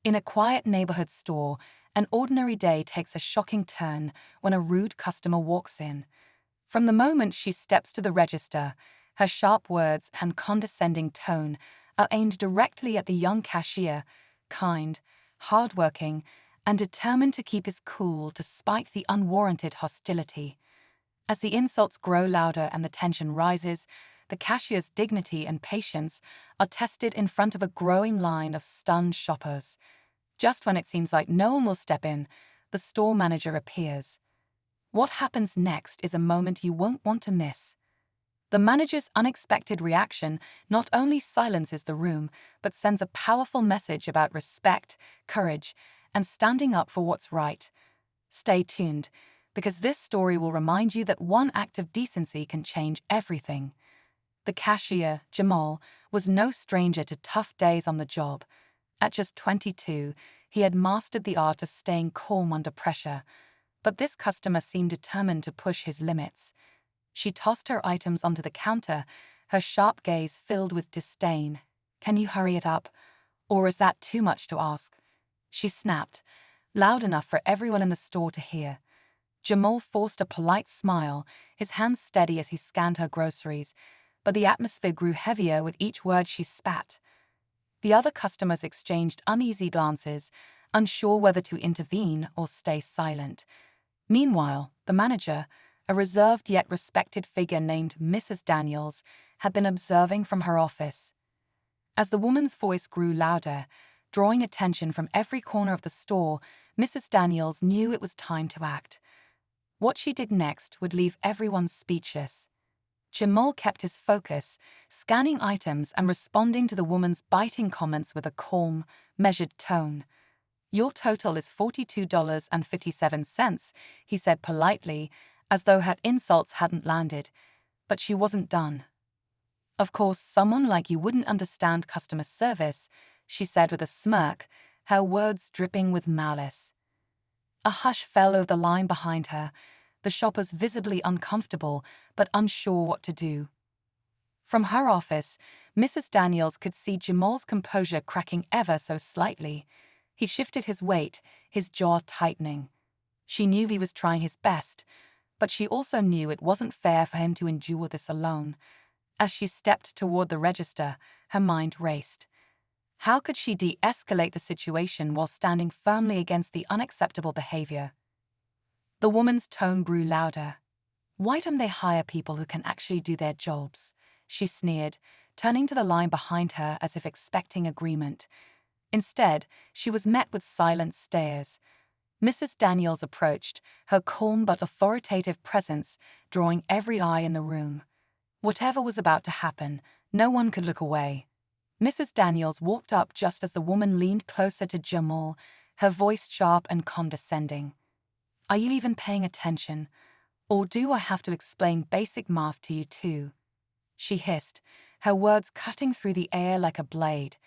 In a quiet neighborhood store, an ordinary day takes a shocking turn when a rude customer walks in. From the moment she steps to the register, her sharp words and condescending tone are aimed directly at the young cashier, kind, hardworking, and determined to keep his cool despite the unwarranted hostility. As the insults grow louder and the tension rises, the cashier's dignity and patience are tested in front of a growing line of stunned shoppers. Just when it seems like no one will step in, the store manager appears. What happens next is a moment you won't want to miss. The manager's unexpected reaction not only silences the room, but sends a powerful message about respect, courage, and standing up for what's right. Stay tuned, because this story will remind you that one act of decency can change everything. The cashier, Jamal, was no stranger to tough days on the job. At just 22, he had mastered the art of staying calm under pressure. But this customer seemed determined to push his limits. She tossed her items onto the counter, her sharp gaze filled with disdain. "Can you hurry it up? Or is that too much to ask?" she snapped, loud enough for everyone in the store to hear. Jamal forced a polite smile, his hands steady as he scanned her groceries, but the atmosphere grew heavier with each word she spat. The other customers exchanged uneasy glances, unsure whether to intervene or stay silent. Meanwhile, the manager, a reserved yet respected figure named Mrs. Daniels, had been observing from her office. As the woman's voice grew louder, drawing attention from every corner of the store, Mrs. Daniels knew it was time to act. What she did next would leave everyone speechless. Jamal kept his focus, scanning items and responding to the woman's biting comments with a calm, measured tone. "Your total is $42.57, he said politely, as though her insults hadn't landed. But she wasn't done. "Of course, someone like you wouldn't understand customer service," she said with a smirk, her words dripping with malice. A hush fell over the line behind her, the shoppers visibly uncomfortable but unsure what to do. From her office, Mrs. Daniels could see Jamal's composure cracking ever so slightly. He shifted his weight, his jaw tightening. She knew he was trying his best, but she also knew it wasn't fair for him to endure this alone. As she stepped toward the register, her mind raced. How could she de-escalate the situation while standing firmly against the unacceptable behavior? The woman's tone grew louder. "Why don't they hire people who can actually do their jobs?" she sneered, turning to the line behind her as if expecting agreement. Instead, she was met with silent stares. Mrs. Daniels approached, her calm but authoritative presence drawing every eye in the room. Whatever was about to happen, no one could look away. Mrs. Daniels walked up just as the woman leaned closer to Jamal, her voice sharp and condescending. "Are you even paying attention? Or do I have to explain basic math to you too?" she hissed, her words cutting through the air like a blade.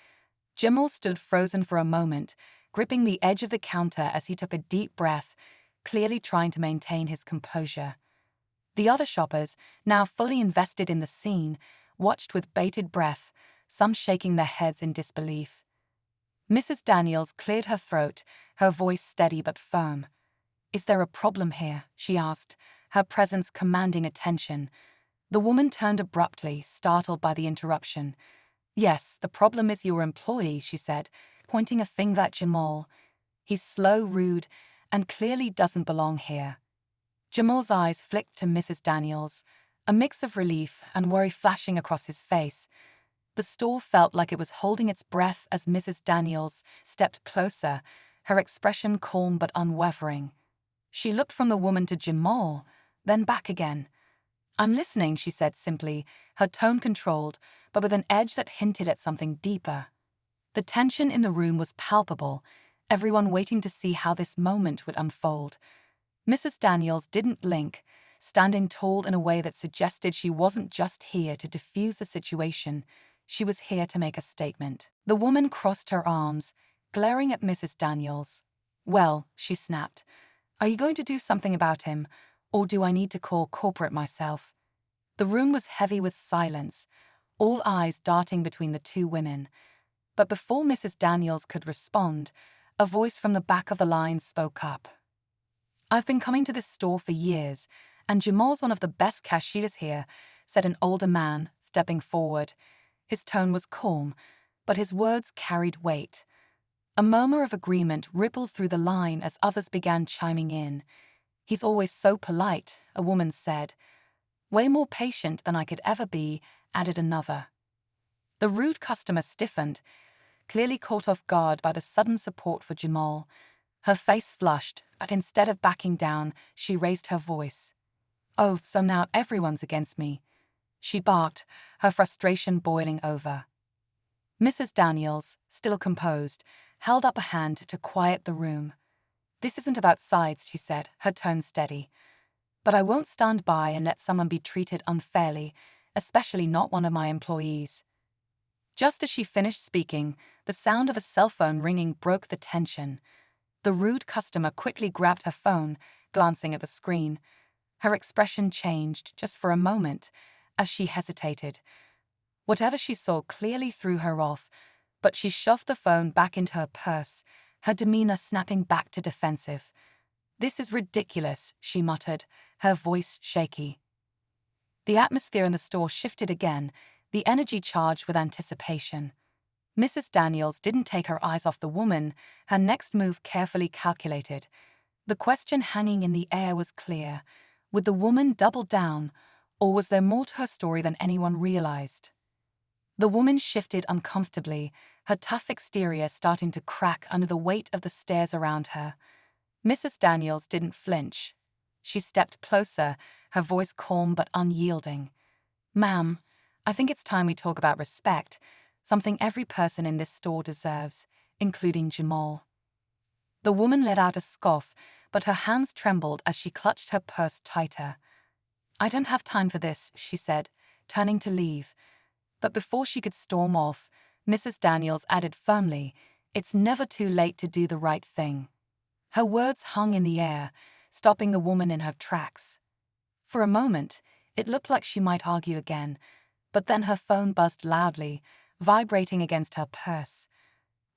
Jamal stood frozen for a moment, gripping the edge of the counter as he took a deep breath, clearly trying to maintain his composure. The other shoppers, now fully invested in the scene, watched with bated breath, some shaking their heads in disbelief. Mrs. Daniels cleared her throat, her voice steady but firm. "Is there a problem here?" she asked, her presence commanding attention. The woman turned abruptly, startled by the interruption. "Yes, the problem is your employee," she said, pointing a finger at Jamal. "He's slow, rude, and clearly doesn't belong here." Jamal's eyes flicked to Mrs. Daniels, a mix of relief and worry flashing across his face. The store felt like it was holding its breath as Mrs. Daniels stepped closer, her expression calm but unwavering. She looked from the woman to Jamal, then back again. "I'm listening," she said simply, her tone controlled, but with an edge that hinted at something deeper. The tension in the room was palpable, everyone waiting to see how this moment would unfold. Mrs. Daniels didn't blink, standing tall in a way that suggested she wasn't just here to defuse the situation, she was here to make a statement. The woman crossed her arms, glaring at Mrs. Daniels. "Well," she snapped, "are you going to do something about him, or do I need to call corporate myself?" The room was heavy with silence, all eyes darting between the two women. But before Mrs. Daniels could respond, a voice from the back of the line spoke up. "I've been coming to this store for years, and Jamal's one of the best cashiers here," said an older man, stepping forward. His tone was calm, but his words carried weight. A murmur of agreement rippled through the line as others began chiming in. "He's always so polite," a woman said. "Way more patient than I could ever be," added another. The rude customer stiffened, clearly caught off guard by the sudden support for Jamal. Her face flushed, but instead of backing down, she raised her voice. "Oh, so now everyone's against me," she barked, her frustration boiling over. Mrs. Daniels, still composed, held up a hand to quiet the room. "This isn't about sides," she said, her tone steady. "But I won't stand by and let someone be treated unfairly, especially not one of my employees." Just as she finished speaking, the sound of a cell phone ringing broke the tension. The rude customer quickly grabbed her phone, glancing at the screen. Her expression changed just for a moment as she hesitated. Whatever she saw clearly threw her off, but she shoved the phone back into her purse, her demeanor snapping back to defensive. "This is ridiculous," she muttered, her voice shaky. The atmosphere in the store shifted again, the energy charged with anticipation. Mrs. Daniels didn't take her eyes off the woman, her next move carefully calculated. The question hanging in the air was clear. Would the woman double down, or was there more to her story than anyone realized? The woman shifted uncomfortably, her tough exterior starting to crack under the weight of the stares around her. Mrs. Daniels didn't flinch. She stepped closer, her voice calm but unyielding. "Ma'am, I think it's time we talk about respect, something every person in this store deserves, including Jamal." The woman let out a scoff, but her hands trembled as she clutched her purse tighter. "I don't have time for this," she said, turning to leave. But before she could storm off, Mrs. Daniels added firmly, "It's never too late to do the right thing." Her words hung in the air, stopping the woman in her tracks. For a moment, it looked like she might argue again, but then her phone buzzed loudly, vibrating against her purse.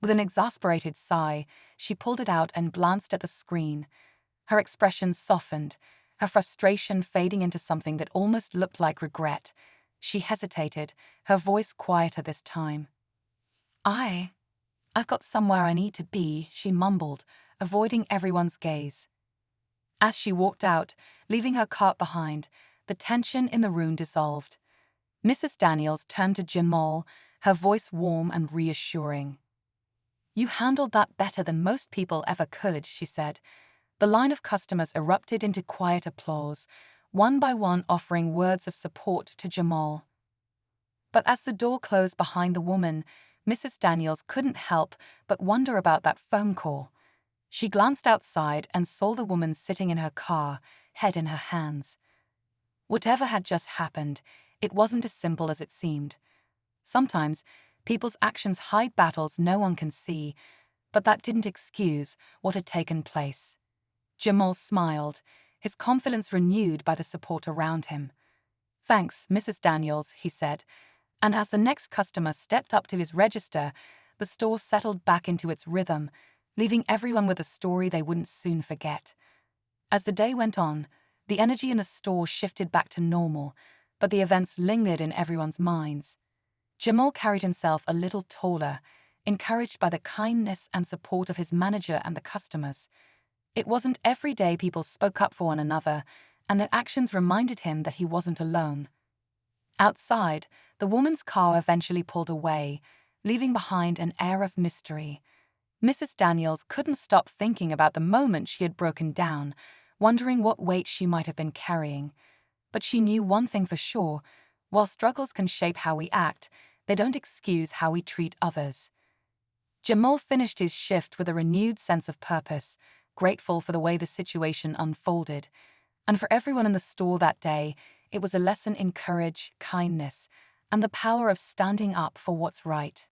With an exasperated sigh, she pulled it out and glanced at the screen. Her expression softened, her frustration fading into something that almost looked like regret. She hesitated, her voice quieter this time. I've got somewhere I need to be," she mumbled, avoiding everyone's gaze. As she walked out, leaving her cart behind, the tension in the room dissolved. Mrs. Daniels turned to Jamal, her voice warm and reassuring. "You handled that better than most people ever could," she said. The line of customers erupted into quiet applause, one by one offering words of support to Jamal. But as the door closed behind the woman, Mrs. Daniels couldn't help but wonder about that phone call. She glanced outside and saw the woman sitting in her car, head in her hands. Whatever had just happened, it wasn't as simple as it seemed. Sometimes, people's actions hide battles no one can see, but that didn't excuse what had taken place. Jamal smiled, his confidence renewed by the support around him. "Thanks, Mrs. Daniels," he said, and as the next customer stepped up to his register, the store settled back into its rhythm, leaving everyone with a story they wouldn't soon forget. As the day went on, the energy in the store shifted back to normal, but the events lingered in everyone's minds. Jamal carried himself a little taller, encouraged by the kindness and support of his manager and the customers. It wasn't every day people spoke up for one another, and their actions reminded him that he wasn't alone. Outside, the woman's car eventually pulled away, leaving behind an air of mystery. Mrs. Daniels couldn't stop thinking about the moment she had broken down, wondering what weight she might have been carrying. But she knew one thing for sure: while struggles can shape how we act, they don't excuse how we treat others. Jamal finished his shift with a renewed sense of purpose, grateful for the way the situation unfolded. And for everyone in the store that day, it was a lesson in courage, kindness, and the power of standing up for what's right.